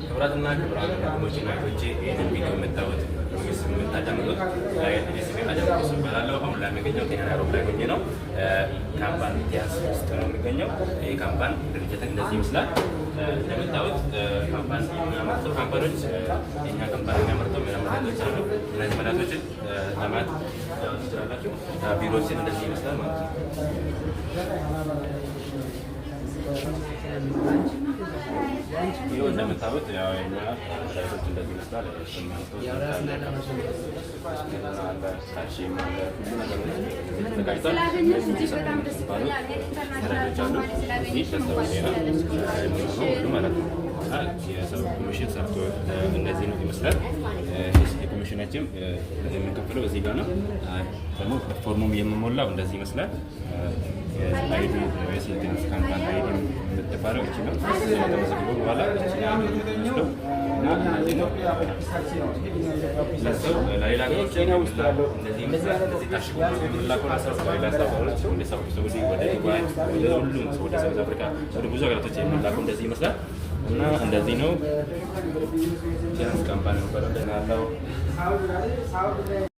ክብራትና ክብራን ወንድሞችና እህቶቼ ይህንን ቪዲዮ የምታዩት የምታዳምጡት ስሜ አደም ይባላለሁ። አሁን ላይ የሚገኘው ኬንያ ናይሮቢ ላይ ሆኜ ነው። ካምፓኒ ቲያንስ ውስጥ ነው የሚገኘው። ይህ ካምፓኒ ድርጅት እንደዚህ ይመስላል። እንደምታዩት ካምፓኒ የሚያመርተው ካምፓኒዎች የኛ ካምፓኒ የሚያመርተው መድኃኒቶች አሉ። እነዚህ መድኃኒቶችን ለማየት ትችላላችሁ። ቢሮችን እንደዚህ ይመስላል ማለት ነው። ይኸው እንደምታዩት ያው የኛ መድኃኒቶች እንደዚህ ይመስላል። የሰው ኮሚሽን ሰርቶ እንደዚህ ነው ይመስላል። የኮሚሽናችን የምንከፍለው እዚህ ጋር ነው። ደግሞ ፎርሙም የምሞላው እንደዚህ ይመስላል። አይዲ የሴንቴንስ ካምፓኒ አይዲ የምትባለው እቺ ነው። ከተመዘገበ በኋላ ለሌላ ሀገሮች እንደዚህ ይመስላል። እንደዚህ ታሽጎ የምንላከው ወደ ዱባይ፣ ወደ ሁሉም ወደ ሳውዝ አፍሪካ፣ ወደ ብዙ ሀገራቶች የምንላከው እንደዚህ ይመስላል እና እንደዚህ ነው። ቲያንስ ካምፓኒ ነው ያለው።